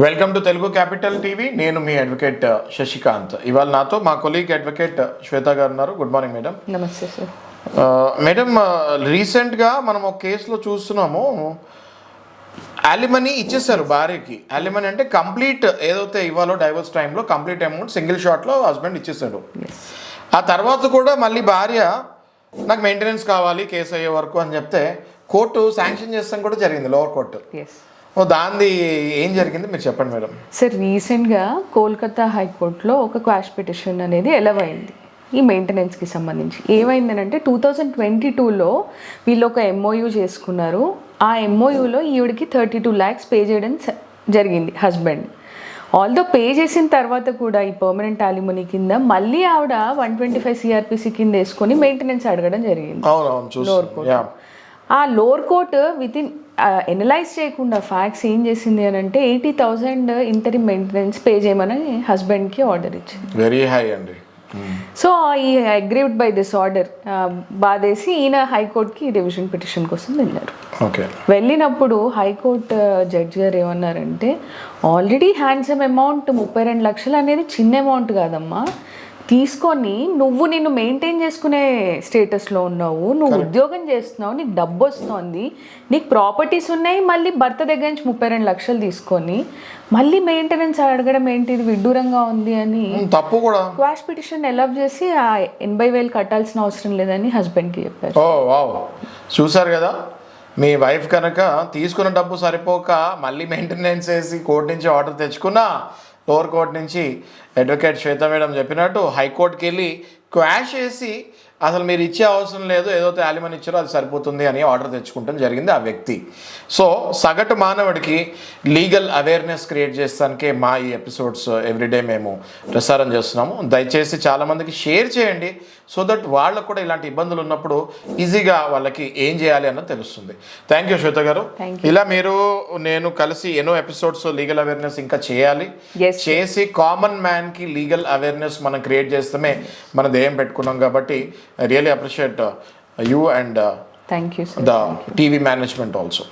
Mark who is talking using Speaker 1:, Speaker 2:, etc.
Speaker 1: Welcome to Telugu capital TV. నేను మీ advocate Sasikanth. ఇవాళ నాతో మా కొలీగ్ అడ్వకేట్ శ్వేత గారు ఉన్నారు. Good morning madam.
Speaker 2: నమస్తే సార్.
Speaker 1: మేడం, రీసెంట్గా మనం ఒక కేసులో చూస్తున్నాము, అలిమనీ ఇచ్చేస్తారు భార్యకి. అలిమనీ అంటే కంప్లీట్ ఏదైతే ఇవ్వాలో డైవర్స్ టైంలో కంప్లీట్ అమౌంట్ సింగిల్ షాట్లో హస్బెండ్ ఇచ్చేస్తాడు. ఆ తర్వాత కూడా మళ్ళీ భార్య నాకు మెయింటెనెన్స్ కావాలి కేసు అయ్యే వరకు అని చెప్తే కోర్టు శాంక్షన్ చేస్తాం కూడా జరిగింది, లోవర్ కోర్టు. దాన్ని ఏం జరిగింది మీరు చెప్పండి మేడం.
Speaker 2: సార్, రీసెంట్గా కోల్కతా హైకోర్టులో ఒక క్వాష్ పిటిషన్ అనేది ఎలవ్ అయింది ఈ మెయింటెనెన్స్కి సంబంధించి. ఏమైందనంటే 2022లో వీళ్ళు ఒక ఎంఓయూ చేసుకున్నారు. ఆ ఎంఓయూలో ఈవిడికి 32 lakhs పే చేయడం జరిగింది హస్బెండ్. ఆల్దో పే చేసిన తర్వాత కూడా ఈ పర్మనెంట్ అలిమనీ కింద మళ్ళీ ఆవిడ 125 CRPC కింద వేసుకొని మెయింటెనెన్స్ అడగడం జరిగింది లోవర్ కోర్టు. ఆ లోవర్ కోర్టు వితిన్ ఎనలైజ్ చేయకుండా ఫ్యాక్ట్స్ ఏం చేసింది అని అంటే 80,000 ఇంటరీ మెయింటెనెన్స్ పే చేయమని హస్బెండ్కి ఆర్డర్ ఇచ్చింది.
Speaker 1: వెరీ హై అండి.
Speaker 2: సో ఈ అగ్రీవ్డ్ బై దిస్ ఆర్డర్ బాధేసి ఈయన హైకోర్టుకి రివిజన్ పిటిషన్ కోసం వెళ్ళారు. వెళ్ళినప్పుడు హైకోర్టు జడ్జి గారు ఏమన్నారంటే, ఆల్రెడీ హ్యాండ్సమ్ అమౌంట్ 32 లక్షలు అనేది చిన్న అమౌంట్ కాదమ్మా, తీసుకొని నువ్వు నిన్ను మెయింటైన్ చేసుకునే స్టేటస్లో ఉన్నావు, నువ్వు ఉద్యోగం చేస్తున్నావు, నీకు డబ్బు వస్తుంది, నీకు ప్రాపర్టీస్ ఉన్నాయి, మళ్ళీ భర్త దగ్గర నుంచి 32 లక్షలు తీసుకొని మళ్ళీ మెయింటెనెన్స్ అడగడం ఏంటి, ఇది విడ్డూరంగా ఉంది అని
Speaker 1: తప్పు కూడా
Speaker 2: క్వాష్ పిటిషన్ ఎలవ్ చేసి ఆ 80,000 కట్టాల్సిన అవసరం లేదని హస్బెండ్కి చెప్పారు.
Speaker 1: చూసారు కదా, మీ వైఫ్ కనుక తీసుకున్న డబ్బు సరిపోక మళ్ళీ మెయింటెనెన్స్ వేసి కోర్టు నుంచి ఆర్డర్ తెచ్చుకున్నా, లోవర్ కోర్ట్ నుంచి అడ్వకేట్ శ్వేత మేడం చెప్పినట్టు హైకోర్టుకి వెళ్ళి క్వాష్ చేసి అసలు మీరు ఇచ్చే అవసరం లేదు, ఏదైతే అలిమనీ ఇచ్చారో అది సరిపోతుంది అని ఆర్డర్ తెచ్చుకుంటాం జరిగింది ఆ వ్యక్తి. సో సగటు మానవుడికి లీగల్ అవేర్నెస్ క్రియేట్ చేస్తానికే మా ఈ ఎపిసోడ్స్ ఎవ్రీడే మేము ప్రసారం చేస్తున్నాము. దయచేసి చాలామందికి షేర్ చేయండి, సో దట్ వాళ్ళకు కూడా ఇలాంటి ఇబ్బందులు ఉన్నప్పుడు ఈజీగా వాళ్ళకి ఏం చేయాలి అన్నది తెలుస్తుంది. థ్యాంక్ యూ శ్వేత గారు. ఇలా మీరు నేను కలిసి ఎన్నో ఎపిసోడ్స్ లీగల్ అవేర్నెస్ ఇంకా చేయాలి, చేసి కామన్ మ్యాన్కి లీగల్ అవేర్నెస్ మనం క్రియేట్ చేస్తామే మన ధ్యేయం పెట్టుకున్నాం. కాబట్టి I really appreciate you and
Speaker 2: thank you, sir.
Speaker 1: The TV management also.